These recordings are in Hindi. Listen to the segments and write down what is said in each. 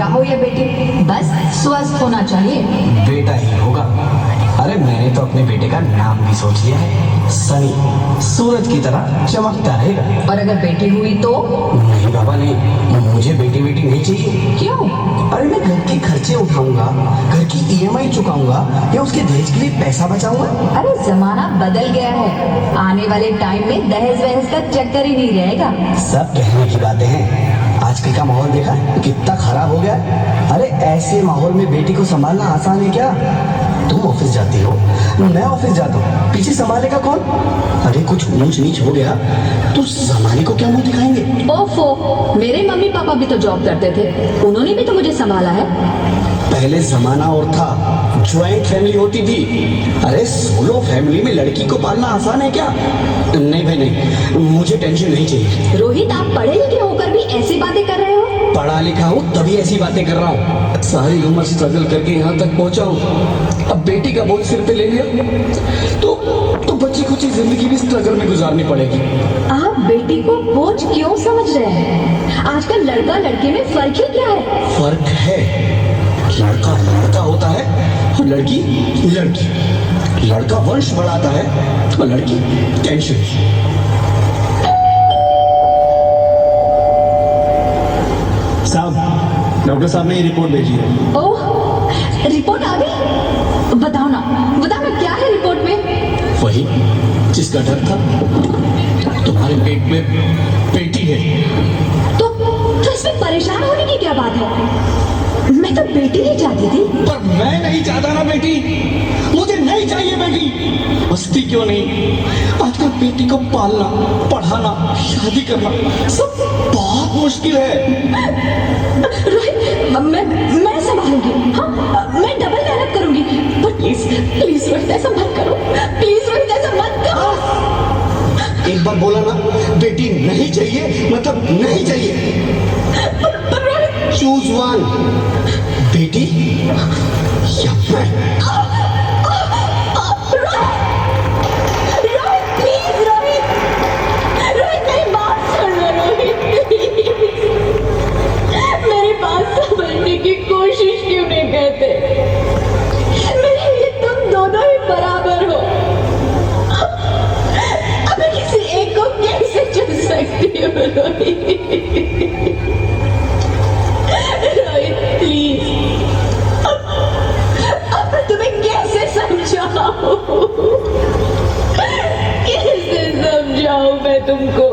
बेटा हो या बेटी, बस स्वस्थ होना चाहिए। बेटा ही होगा। अरे मैंने तो अपने बेटे का नाम भी सोच लिया है, सनी, सूरज की तरह चमकता रहेगा। और अगर बेटी हुई तो? नहीं बाबा नहीं, मुझे बेटी बेटी नहीं चाहिए। क्यों? अरे मैं घर के खर्चे उठाऊंगा, घर की ईएमआई चुकाऊंगा या उसके दहेज के लिए पैसा बचाऊंगा। अरे जमाना बदल गया है, आने वाले टाइम में दहेज वहेज का चक्कर ही नहीं रहेगा। सब कहने की बातें हैं, आजकल का माहौल देखा कितना खराब हो गया। अरे ऐसे माहौल में बेटी को संभालना आसान है क्या? तुम ऑफिस जाती हो, मैं ऑफिस जाता हूँ, पीछे संभालेगा कौन? अरे कुछ ऊंच नीच हो गया तो जमाने को क्या मुंह दिखाएंगे? ओफो, मेरे मम्मी पापा भी तो जॉब करते थे, उन्होंने भी तो मुझे संभाला है। पहले जमाना और था, ज्वाइंट फैमिली होती थी। अरे सोलो फैमिली में लड़की को पालना आसान है क्या? नहीं भाई नहीं, मुझे टेंशन नहीं चाहिए। रोहित, आप पढ़े लिखे होकर भी ऐसी बातें कर रहे हो? पढ़ा लिखा हूँ तभी ऐसी बातें कर रहा हूँ, सारी उम्र स्ट्रगल करके यहाँ तक पहुँचा हूँ। अब बेटी का बोझ सिर पे ले लिया तो बच्ची कुछ जिंदगी भी स्ट्रगल में गुजारनी पड़ेगी। आप बेटी को बोझ क्यों समझ रहे हैं? आजकल लड़का लड़की में फर्क ही क्या है? फर्क है, लड़का लड़का होता है और लड़की लड़की। लड़का वंश बढ़ाता है और लड़की टेंशन। साहब, डॉक्टर साहब ने ये रिपोर्ट भेजी है। ओह, रिपोर्ट आ गई? बताओ ना क्या है रिपोर्ट में? वही जिसका डर था, तुम्हारे पेट में बेटी है। तो इसमें परेशान होने की क्या बात है? मैं तो बेटी ही चाहती थी। पर मैं नहीं चाहता ना बेटी, मुझे नहीं चाहिए बेटी। मस्ती क्यों नहीं, आजकल बेटी को पालना, पढ़ाना, शादी करना सब बहुत मुश्किल है। रोहित, मैं संभालूंगी। हाँ, मैं डबल मेहनत करूंगी। पर प्लीज रोहित ऐसा मत करो, प्लीज रोहित ऐसा मत करो। एक बार बोला ना, बेटी नहीं चाहिए मतलब नहीं चाहिए। चूज वन, बेटी या मैं। की कोशिश क्यों नहीं करते? मेरे लिए तुम दोनों ही बराबर हो। अब मैं किसी एक को कैसे चुन सकती हूँ? रोहित प्लीज, अब मैं तुम्हें कैसे समझाऊं? कैसे समझाऊं मैं तुमको?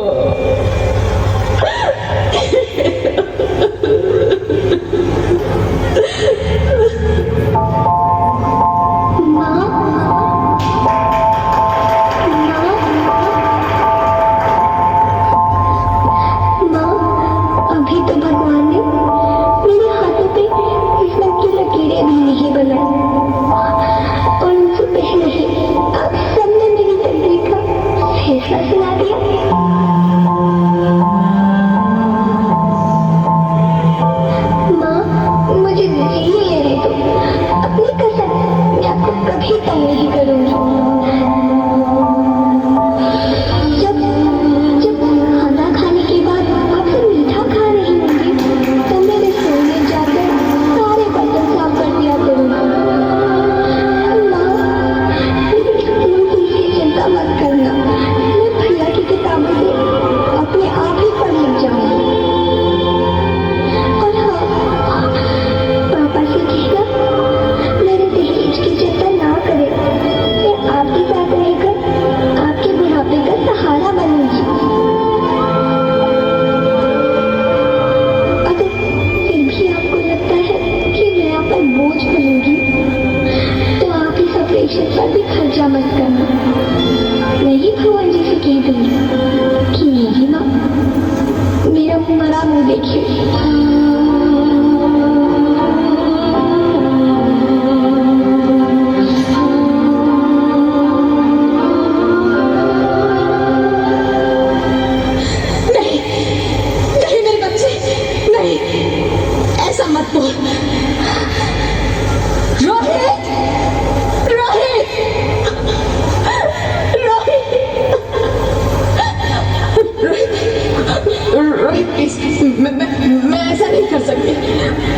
मैं ऐसा नहीं कर सकती।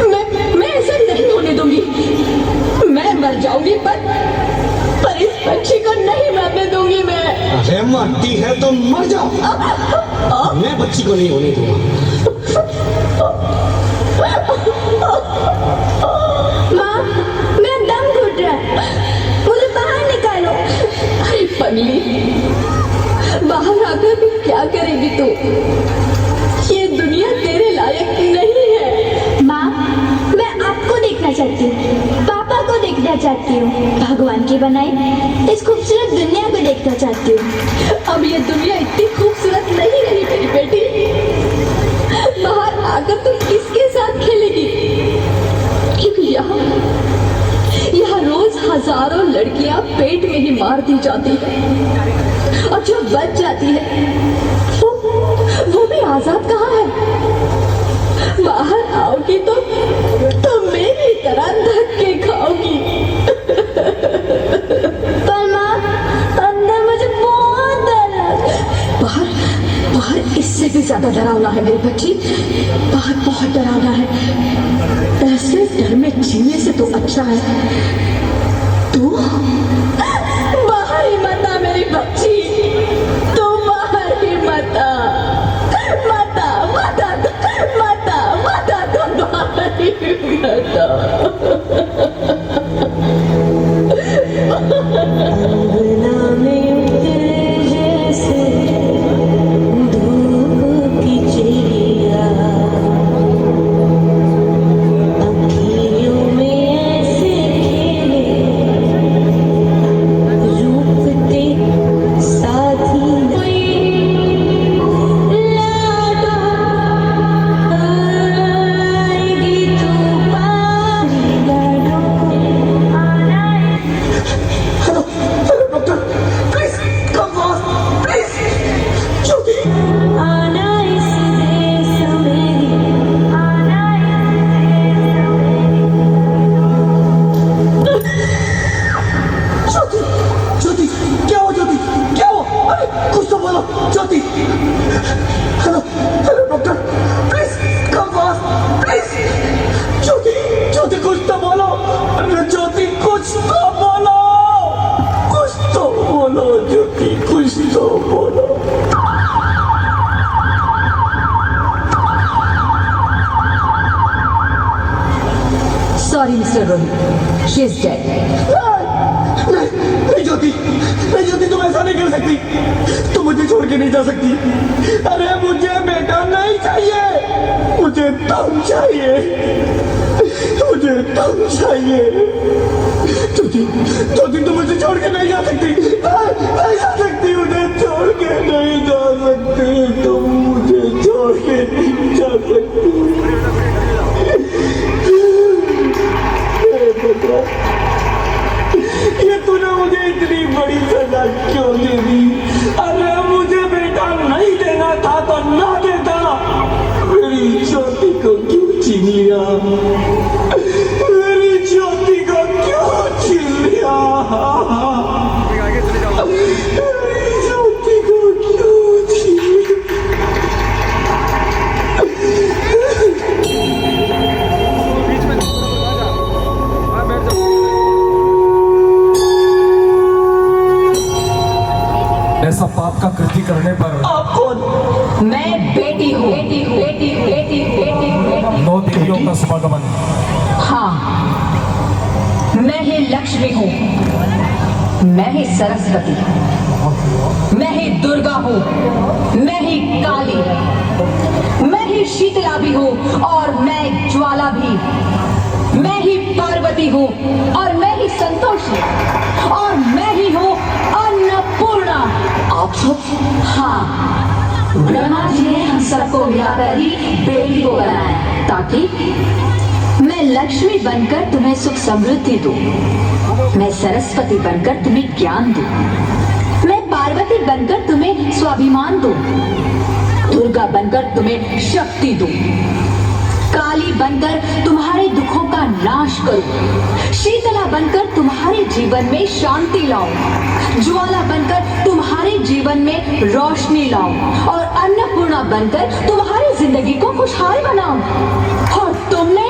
मैं मारती है तो मर जाओ, मैं बच्ची को नहीं होने दूंगा। माँ, मेरा दम घुट रहा है, मुझे बाहर निकालो। अरे पगली, बाहर आकर भी क्या करेगी तू? ये दुनिया तेरे लायक नहीं है। माँ, मैं आपको देखना चाहती हूँ, पापा को देखना चाहती हूँ, भगवान की बनाई इस खूबसूरत दुनिया को देखना चाहती हूँ। अब ये दुनिया इतनी खूबसूरत नहीं रही मेरी बेटी। बाहर आकर तुम किसके साथ खेलेगी? क्योंकि यहाँ रोज हजारों लड़कियां पेट में ही मार दी जाती है, और जो बच जाती है वो भी आजाद कहाँ है? बाहर आओगी तो मेरी तरह धक्के खाओगी। पर माँ, अंदर मुझे बहुत डर लग रहा है। बाहर इससे भी ज्यादा डरावना है मेरी बच्ची, बाहर बहुत डरावना है। ऐसे डर में जीने से तो अच्छा है तू बाहर ही मत आ मेरी बच्ची, तू बाहर ही मत आ, मत आ, मत आ, मत आ, मत आ, तू बाहर ही मत आ। अंगना में उतरे जैसे धूप की चिड़िया, अखियों में ऐसे खेले रूप ते साथी लाडो आएगी तू पारी लाडो hello hello doctor, please come fast, please. Jyoti, आना इस देश में, आना ज्योति, ज्योति, क्या हुआ ज्योति, क्या हुआ? अरे कुछ तो बोलो Jyoti. Hello hello doctor, please come fast, please. Jyoti, Jyoti कुछ तो बोलो, अरे ज्योति कुछ तो बोलो, कुछ तो बोलो ज्योति, कुछ तो बोलो। Sorry, Mr. Rohit. She is dead. नहीं ज्योति, नहीं ज्योति, तुम ऐसा नहीं कर सकती, तुम मुझे छोड़ के नहीं जा सकती। अरे मुझे बेटा नहीं चाहिए, मुझे तुम चाहिए, मुझे तुम चाहिए। ज्योति, ज्योति तुम मुझे छोड़ के नहीं जा सकती, नहीं जा सकती, मुझे छोड़ के नहीं जा सकती, तुम मुझे छोड़ के नहीं जा सकती। ये तूने मुझे इतनी बड़ी सजा क्यों दे दी? अरे मुझे बेटा नहीं देना था तो ना देता, मेरी ज्योति को क्यों छीन लिया, मेरी ज्योति को क्यों छीन लिया, मेरी ज्योति को क्यों छीन लिया? ऐसा पाप का कृति करने पर आप कौन? मैं बेटी हूँ, बेटी हूँ, बेटी हूँ, बेटी हूँ, बेटी हूँ, बेटी हूँ। 9 देवियों का समागमन। हाँ, मैं ही लक्ष्मी हूँ, मैं ही सरस्वती, मैं ही दुर्गा हूँ, मैं ही काली, मैं ही शीतला भी हूँ और मैं ज्वाला भी, मैं ही पार्वती हूँ और मैं ही संतोषी, और मैं ही हूँ अन्नपूर्णा। आप सब? हाँ, ब्रह्मा जी ने हम सबको मिलाकर ही बेटी को बनाया ताकि मैं लक्ष्मी बनकर तुम्हें सुख समृद्धि दूं, मैं सरस्वती बनकर तुम्हें ज्ञान दूं, मैं पार्वती बनकर तुम्हें स्वाभिमान दूं, दुर्गा बनकर तुम्हें शक्ति दूं, काली बनकर तुम्हारे दुखों का नाश करूं, शीतला बनकर तुम्हारे जीवन में शांति लाऊं, ज्वाला बनकर तुम्हारे जीवन में रोशनी लाऊं, और अन्नपूर्णा बनकर तुम्हारी जिंदगी को खुशहाल बनाऊं। और तुमने